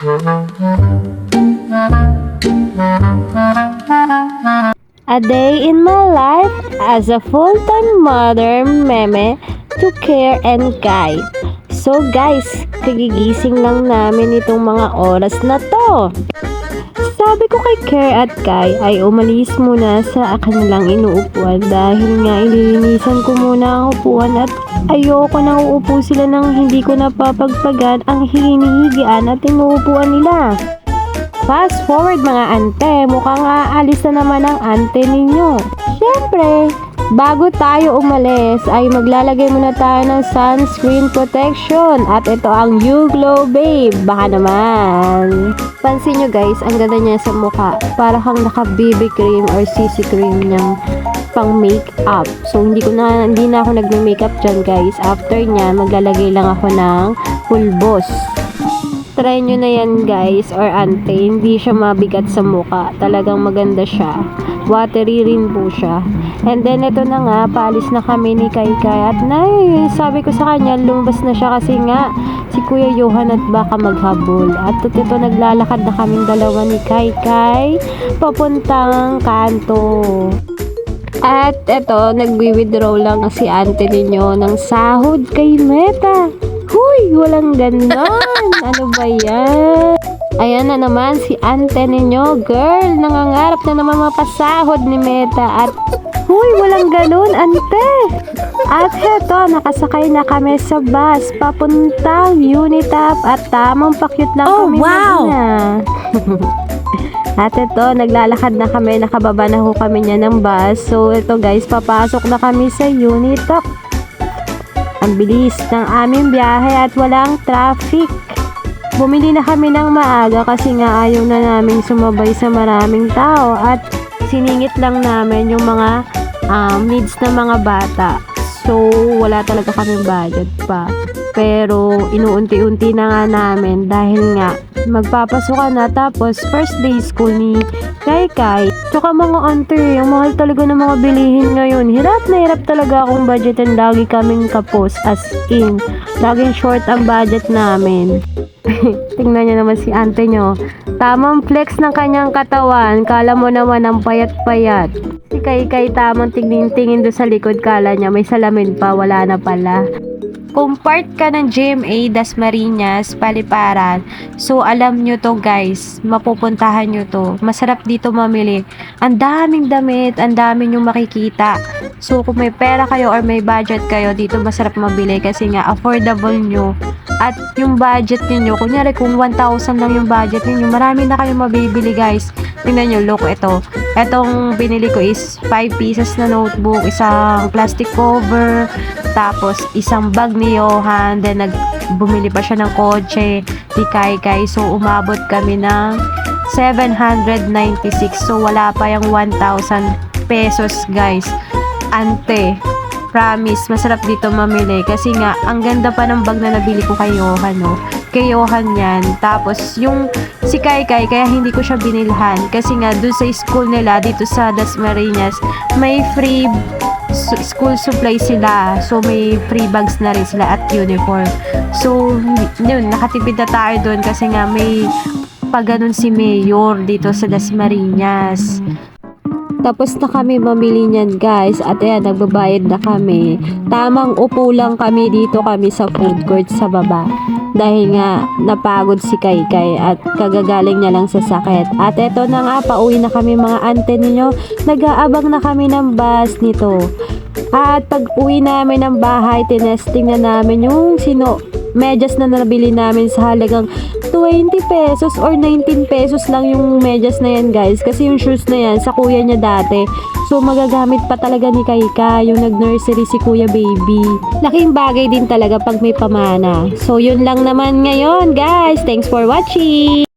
A day in my life as a full-time mother, meme, to care and guide. So guys, kagigising lang namin itong mga oras na to. Sabi ko kay Care at Kai ay umalis muna sa kanilang inuupuan dahil nga ililinisan ko muna ang upuan at ayoko nang uupo sila nang hindi ko napapagpagan ang hinihigian at inuupuan nila. Fast forward mga ante, mukhang aalis na naman ang ante ninyo. Siyempre, bago tayo umalis ay maglalagay muna tayo ng sunscreen protection at ito ang You Glow Babe. Baka naman. Pansin nyo guys, ang ganda niya sa mukha. Para kang naka BB cream or CC cream niyang pang makeup. So hindi na ako nagme-makeup dyan guys. After niya, maglalagay lang ako ng pulbos. Try nyo na yan guys or ante, hindi siya mabigat sa mukha. Talagang maganda siya. Watery rin po siya. And then ito na nga, paalis na kami ni Kaikai at sabi ko sa kanya, lumabas na siya kasi nga si Kuya Johan at baka maghabol. At ito naglalakad na kaming dalawa ni Kaikai papuntang kanto. At ito, nagwi-withdraw lang si ante ninyo ng sahod kay Meta. Huy, walang ganon. Ano ba yan? Ayan na naman si ante ninyo. Girl, nangangarap na naman mapasahod ni Meta. At huy, walang ganon, ante. At heto, nakasakay na kami sa bus papuntang Unitap at tamang pakyut lang kami na. At ito, naglalakad na kami, nakababa na ho kami niya ng bus. So ito guys, papasok na kami sa Unitap. Ang bilis ng aming biyahe at walang traffic. Bumili na kami ng maaga kasi nga ayaw na namin sumabay sa maraming tao at siningit lang namin yung mga needs ng mga bata. So, wala talaga kaming budget pa. Pero, inuunti-unti na nga namin dahil nga magpapasukan na tapos first day school ni Kaikai. Tsaka mga auntie, ang mahal talaga ng mga bilihin ngayon. Hirap na hirap talaga akong budgetin. Lagi kaming kapos as in. Laging short ang budget namin. Tingnan nyo naman si ante nyo. Tamang flex ng kanyang katawan. Kala mo naman ang payat-payat. Si Kaikai tamang tingin-tingin doon sa likod. Kala niya may salamin pa. Wala na pala. Kung part ka ng GMA, Dasmariñas, Paliparan, so alam nyo to guys, mapupuntahan nyo to. Masarap dito mamili. Ang daming damit, ang daming yung makikita. So kung may pera kayo or may budget kayo, dito masarap mabili kasi nga affordable nyo. At yung budget niyo, kunyari kung 1,000 lang yung budget niyo, marami na kayong mabibili guys. Tingnan nyo, look ito. Etong binili ko is 5 pieces na notebook, isang plastic cover, tapos isang bag ni Johan, then bumili pa siya ng kotse ni Kaikai. So umabot kami ng 796. So wala pa yung 1,000 pesos guys. Ante, promise, masarap dito mamili kasi nga ang ganda pa ng bag na nabili ko kay Johan, no? Kay Johan yan. Tapos yung si Kaikai, kaya hindi ko siya binilhan kasi nga dun sa school nila dito sa Dasmariñas may free school supply sila. So may free bags na rin sila at uniform. So yun, nakatipid na tayo dun kasi nga may paganon si Mayor dito sa Dasmariñas. Tapos na kami mamili niyan guys at ayan, nagbabayad na kami. Tamang upo lang kami dito kami sa food court sa baba. Dahil nga napagod si Kaikai at kagagaling niya lang sa sakit. At eto na nga, pauwi na kami mga ante ninyo. Nag-aabang na kami ng bus nito. At pag uwi namin ng bahay, tinesting na namin yung medyas na nabili namin sa halagang 20 pesos or 19 pesos lang yung medyas na yan guys. Kasi yung shoes na yan sa kuya niya dati. So magagamit pa talaga ni Kaika yung nag-nursery si Kuya Baby. Laking bagay din talaga pag may pamana. So yun lang naman ngayon guys. Thanks for watching!